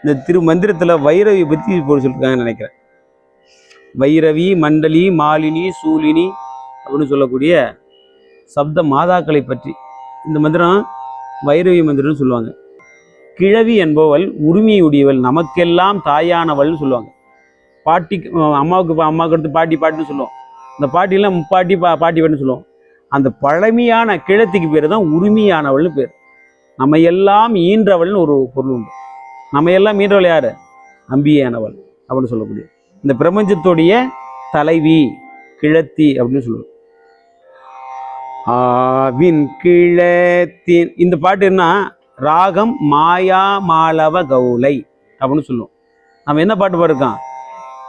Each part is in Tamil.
இந்த மந்திரத்தில் வைரவி பற்றி இப்போ சொல்லியிருக்காங்கன்னு நினைக்கிறேன். வைரவி, மண்டலி, மாலினி, சூலினி அப்படின்னு சொல்லக்கூடிய சப்த மாதாக்களை பற்றி இந்த மந்திரம் வைரவி மந்திரம்னு சொல்லுவாங்க. கிழவி என்பவள் உரிமையுடையவள், நமக்கெல்லாம் தாயானவள்னு சொல்லுவாங்க. பாட்டி அம்மாவுக்கு அடுத்து பாட்டின்னு சொல்லுவோம். இந்த பாட்டிலாம் முப்பாட்டி பாட்டி வேணும்னு சொல்லுவோம். அந்த பழமையான கிழத்திக்கு பேர் தான் உரிமையானவள்னு பேர். நம்ம எல்லாம் ஈன்றவள்னு ஒரு பொருள் உண்டு. நம்ம எல்லாம் ஈன்றவள் யாரு? அம்பியானவள் அப்படின்னு சொல்லக்கூடிய இந்த பிரபஞ்சத்துடைய தலைவி கிழத்தி அப்படின்னு சொல்லுவோம். ஆவின் கிழத்தின் இந்த பாட்டு என்ன? ராகம் மாயா மாலவ கௌலை அப்படின்னு சொல்லுவோம். நம்ம என்ன பாட்டு பாடிருக்கோம்?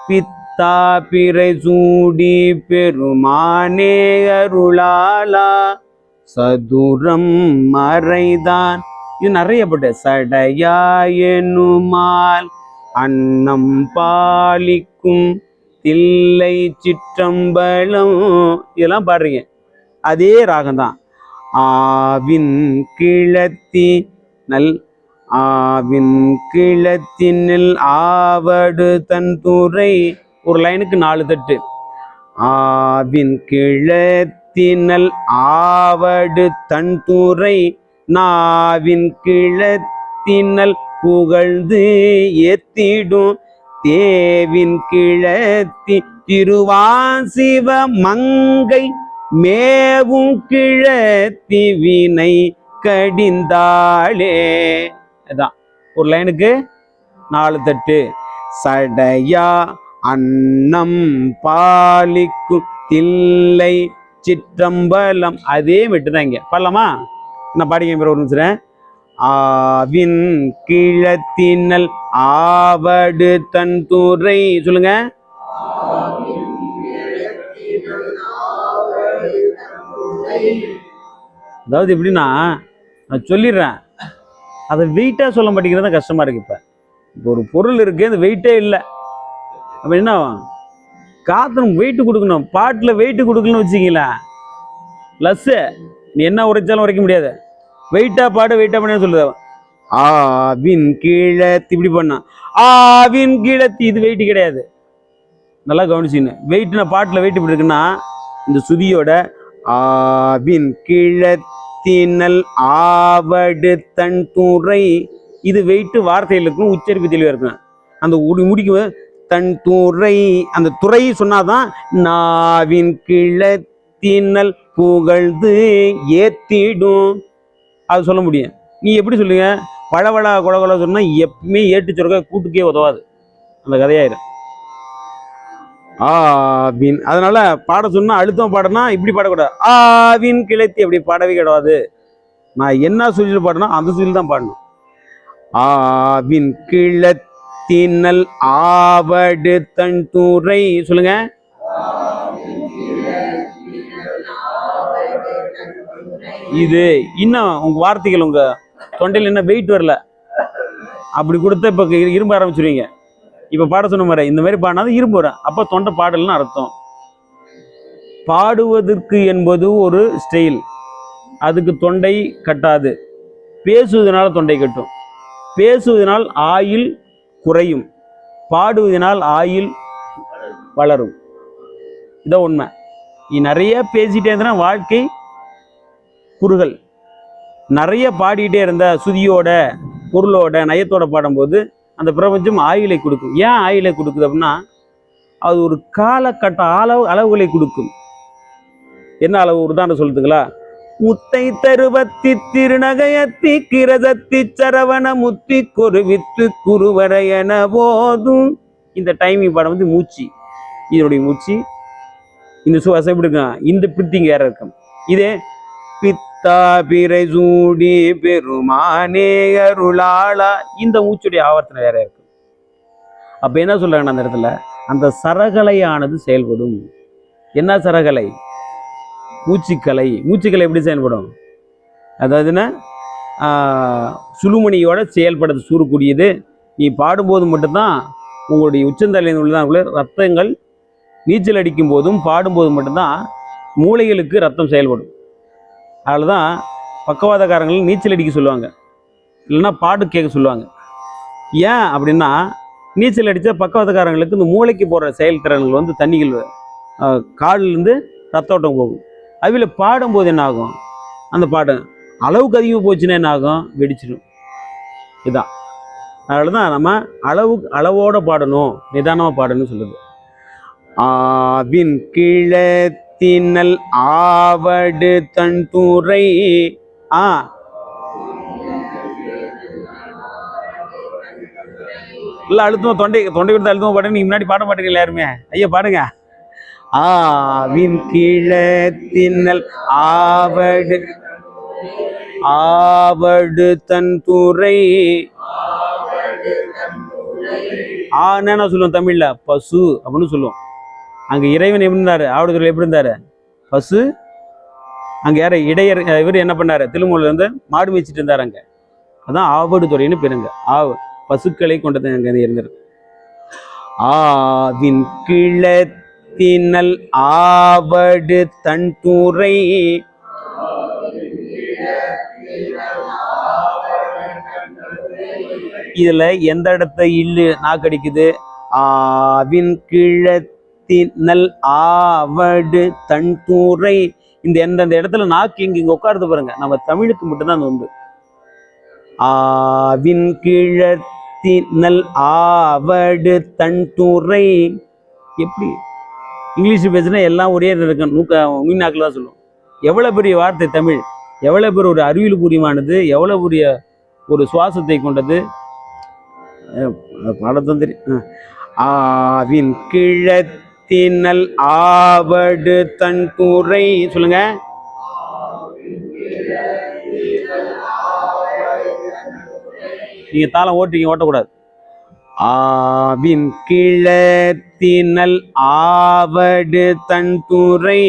பித்தா பிறை சூடி பெருமானே அருளாலா சதுரம் மறைதான். இது நிறைய பாட்டு. சடையாயனுமால் அன்னம் பாலிக்கும் தில்லை சிற்றம்பலம் இதெல்லாம் பாடுறீங்க. அதே ராகம்தான். ஆவின் கிழத்தி நல் ஆவின் கிழத்தினில் ஆவடு தன் துறை. ஒரு லைனுக்கு 4 தட்டு. ஆவின் கிழத்தினல் ஆவடு தன் துறை நாவின் கிழத்தினல் புகழ்ந்து ஏத்திடும் தேவின் கிழத்தி திருவாசிவ மங்கை மேவும் கிழத்தி வினை கடிந்தாளே. அதான் ஒரு லைனுக்கு 4 தட்டு. சடையா அன்னம் பாலிக்கு தில்லை சிற்றம்பலம். அதே விட்டுதான் இங்க பாடலாமா? நான் பாடிக்க ஒரு நிமிஷம். ஆவின் கிழத்தினல் ஆவடு தன் துறை சொல்லுங்க. அதாவது எப்படின்னா நான் சொல்லிடுறேன், அதை வெயிட்டா சொல்ல மாட்டேங்கிறது கஷ்டமா இருக்கு. இப்போ ஒரு பொருள் இருக்கு, அது வெயிட்டே இல்லை. அப்ப என்ன காத்தணும்? வெயிட்டு கொடுக்கணும். பாட்டில் வெயிட்டு கொடுக்கணும்னு வச்சுக்கீங்களேன், லஸ்ஸு நீ என்ன உரைச்சாலும் உரைக்க முடியாது. வெயிட்டா பாடு, வெயிட்டா பண்ண சொல்லுது. ஆவின் கிழத்தி இப்படி பண்ணா ஆவின் கிழத்தி, இது வெயிட்டு கிடையாது. நல்லா கவனிச்சுன்னு. வெயிட்னா பாட்டில் வெயிட் இப்படி இருக்குன்னா இந்த சுதியோட ஆவின் கிழத்தினல் ஆவடு தன் துறை, இது வெயிட்டு வார்த்தையில் இருக்கும், உச்சரிப்பு தெளிவாக இருக்கும். அந்த முடிக்கும் தன் துறை, அந்த துறை சொன்னாதான் நாவின் கிழத்தினல் புகழ்ந்து ஏத்திடும் அது சொல்ல முடியும். நீ எப்படி சொல்லுங்க? பழவளா கொலகொல சொன்னா எப்பவுமே ஏட்டு சொருக்க கூட்டுக்கே உதவாது, அந்த கதையாயிரும். ஆவின் அதனால பாட சொன்னா அழுத்தம் பாடனா இப்படி பாடக்கூடாது. ஆவின் கிழத்தி அப்படி பாடவே கிடையாது. நான் என்ன சுழியில் பாடணும் அந்த சுழில் தான் பாடணும். ஆவின் கிழத்தினல் ஆவடு தன் துறை சொல்லுங்க. இது இன்னும் உங்க வார்த்தைகள் உங்க தொண்டையில் என்ன வெயிட் வரல அப்படி கொடுத்த இப்ப இரும்ப ஆரம்பிச்சிருவீங்க. இப்ப பாட சொன்ன மாதிரி இந்த மாதிரி பாடினாதான் இரும்பு வரும். அப்ப தொண்டை பாடல்னு அர்த்தம். பாடுவதற்கு என்பது ஒரு ஸ்டைல், அதுக்கு தொண்டை கட்டாது. பேசுவதனால் தொண்டை கட்டும். பேசுவதனால் ஆயுள் குறையும், பாடுவதனால் ஆயுள் வளரும். இதான் உண்மை. நீ நிறைய பேசிட்டே இருந்தா வாழ்க்கை குறுகல். நிறைய பாடிக்கிட்டே இருந்த சுதியோட பொருளோட நயத்தோட பாடும்போது அந்த பிரபஞ்சம் ஆயுளை கொடுக்கும். ஏன் ஆயுளை கொடுக்குது அப்படின்னா அது ஒரு காலகட்ட அளவுகளை கொடுக்கும். என்ன அளவு? உதாரணம் சொல்லுதுங்களா? முத்தை தருவத்தி திருநகையத்தி கிரதத்தி சரவண முத்தி கொருவித்து குருவரையன போதும். இந்த டைமிங் பாடம் வந்து மூச்சு, இதனுடைய மூச்சு இந்த சுவாசம் எப்படி இருக்கும்? இந்த பிரித்திங் வேற இருக்கும். இதே பித்தா பிறை சூடி பெருமானே அருளாளா, இந்த மூச்சுடைய ஆவர்த்தனை வேற இருக்கும். அப்ப என்ன சொல்றாங்கன்னா அந்த இடத்துல அந்த சரகலையானது செயல்படும். என்ன சரகலை? மூச்சுக்கலை. மூச்சுக்கலை எப்படி செயல்படும்? அதாவதுன்னா சுழுமணியோட செயல்படுறது சூறக்கூடியது. நீ பாடும்போது மட்டும்தான் உங்களுடைய உச்சந்தலையில் உள்ள ரத்தங்கள் நீச்சல் அடிக்கும் போதும் பாடும்போது மட்டும்தான் மூளைகளுக்கு ரத்தம் செயல்படும். அதில் தான் பக்கவாதக்காரங்கள் நீச்சல் அடிக்க சொல்லுவாங்க, இல்லைன்னா பாட்டு கேட்க சொல்லுவாங்க. ஏன் அப்படின்னா நீச்சல் அடித்தா பக்கவாதக்காரங்களுக்கு இந்த மூளைக்கு போகிற செயல்திறன்கள் வந்து தண்ணிகள் காலிலேருந்து ரத்த ஓட்டம் போகும். அவையில் பாடும்போது என்ன ஆகும், அந்த பாடம் அளவுக்கு அதிகமாக போச்சுன்னா என்ன ஆகும், வெடிச்சிடும். இதுதான் அதனால தான் நம்ம அளவோட பாடணும், நிதானமாக பாடணும்னு சொல்லுது. ஆவின் கிழத்தினல் ஆவடு தன் தூரை இல்லை அழுத்தமா தொண்டை விட்டு அழுத்தமா பாடுங்க. நீங்க முன்னாடி பாட மாட்டீங்களா யாருமே? ஐயா பாடுங்க. ஆவின் கிழத்தினல் ஆவடு தன் துறை. ஆனா சொல்லுவோம் தமிழ்ல பசு அப்படின்னு சொல்லுவோம். அங்க இறைவன் எப்படி இருந்தாரு, ஆவடுதுறை எப்படி இருந்தாரு, பசு. அங்க யார இடையர் இவர் என்ன பண்ணாரு, திருமூல இருந்து மாடு மேய்ச்சிட்டு இருந்தாரு அங்க. அதான் ஆவடுதுறைன்னு பெருங்க. பசுக்களை கொண்டது அங்க இருந்திருக்கு. ஆவின் கிழத்தினல் ஆவடு தன் தூரை. இதுல எந்த இடத்த இல்லு நாக்கடிக்குது, ஆவின் கிழத்தினல் ஆவடு தன் தூரை. இந்த எந்தெந்த இடத்துல நாக்கு இங்க உட்காருது பாருங்க, நம்ம தமிழுக்கு மட்டும்தான் அது உண்டு. ஆவின் கிழத்தினல் ஆவடு தன் தூரை. எப்படி இங்கிலீஷ் பேசுனா எல்லாம் ஒரே இருக்கும், நுண்ணாக்கில் தான் சொல்லுவோம். எவ்வளவு பெரிய வார்த்தை தமிழ், எவ்வளவு பெரிய ஒரு அறிவியல் பூர்வமானது, எவ்வளவு பெரிய ஒரு சுவாசத்தை கொண்டது. பாடத்தான் தெரியும். ஆவின் கிழத்தினல் ஆவடு தன் தூரை. சொல்லுங்க. நீங்க தாளம் ஓட்டுறீங்க, ஓட்டக்கூடாது. ஆவின் கிழத்தினல் ஆவடு தன் தூரை.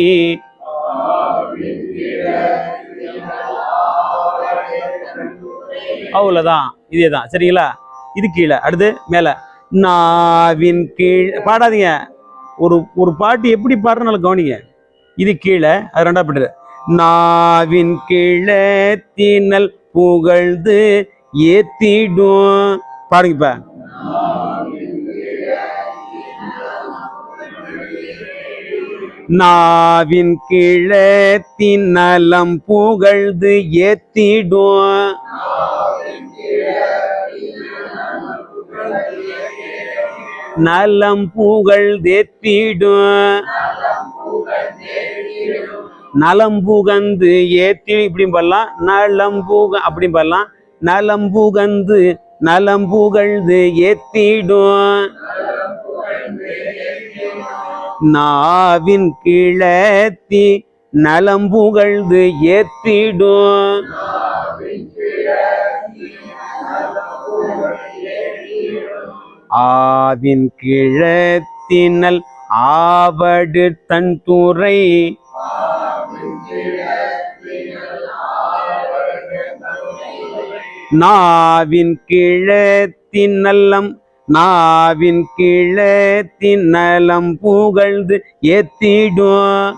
அவ்வளவுதான், இதேதான். சரிங்களா? இது கீழே, அடுத்து மேல. நாவின் கீழ் பாடாதீங்க. ஒரு பாட்டு எப்படி பாடுறனால கவனிங்க. இது கீழே, அது ரெண்டா பட்டு. நாவின் கிழத்தினல் புகழ்ந்து ஏத்திடும். பாருங்க இப்ப. நாவின் கிழத்தின் நலம் புகழ்ந்து ஏத்திடும். நலம் புகழ்ந்தேத்திடும். நலம் புகந்து ஏத்தி இப்படி பண்ணலாம், நலம் புக அப்படி பண்ணலாம். நலம் புகந்து நலம் புகழ்ந்து ஏத்திடும். நாவின் கிழத்தி நலம் புகழ்ந்து ஏத்திடும். ஆவின் கிழத்தினல் ஆவடு தன் தூரை. நாவின் கிழத்தின் நல்லம் நாவின் கிழத்தின் நலம் புகழ்ந்து ஏத்திடும்.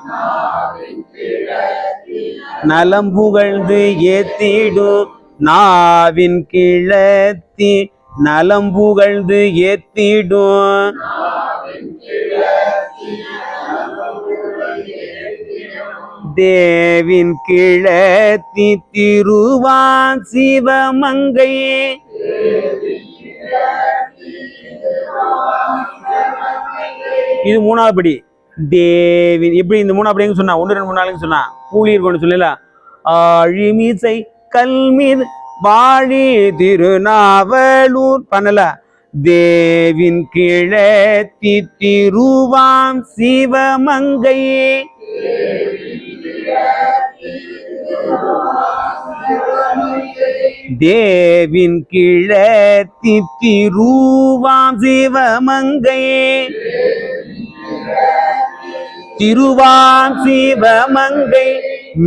நலம் புகழ்ந்து ஏத்திடும். நாவின் கிழத்தி நலம் புகழ்ந்து ஏத்திடும். தேவின் கிழத்தி திருவான் சிவமங்கை. இது மூணாவது படி. தேவின் எப்படி இந்த மூணாவது படின்னு சொன்னா, 1 2 3 4 சொன்னா கூலி இருக்கும்னு சொல்லல. ஆழிமிசை கல்மீது வாழி திருநாவலூர் பண்ணல. தேவின் கிழத்தி திருவான் சிவமங்கை. தேவின் கிழத்தி திருவான் சிவமங்கை. திருவான் சிவமங்கை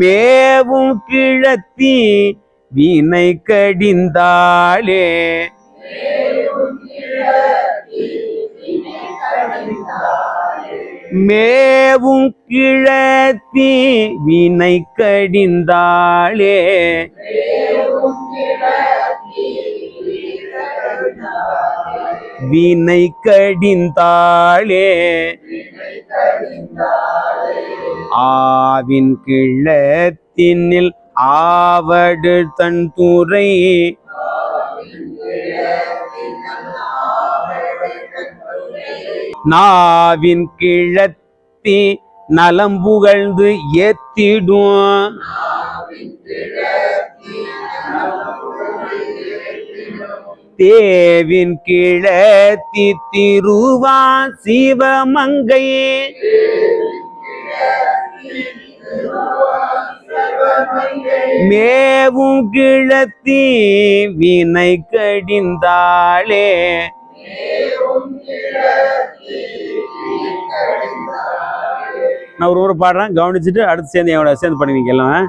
மேவும் கிழத்தி வினை கடிந்தாளே. மேவும் கிழத்தி வினை கடிந்தாளே. வினை கடிந்தாளே ஆவின் கிழத்தினில் ஆவடு தன் துறை நாவின் கிழத்தி நலம் புகழ்ந்து ஏத்திடும் தேவின் கிழத்தி திருவா சிவமங்கை மேவும் கிழத்தி வினை கடிந்தாளே. நான் ஒரு முறை பாடுறேன், கவனிச்சுட்டு அடுத்து சேர்ந்து பண்ணுவீங்க எல்லாம்.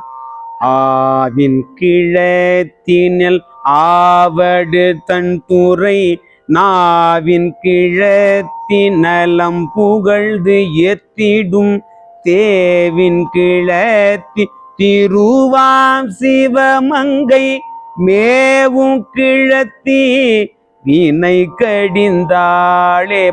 ஆவின் கிழத்தினில் ஆவடு தன் துறை நாவின் கிழத்தி நலம் புகழ்ந்து ஏத்திடும் தேவின் கிழத்தி திருவாம் சிவமங்கை மேவும் கிழத்தி வினை கடிந்தாளே.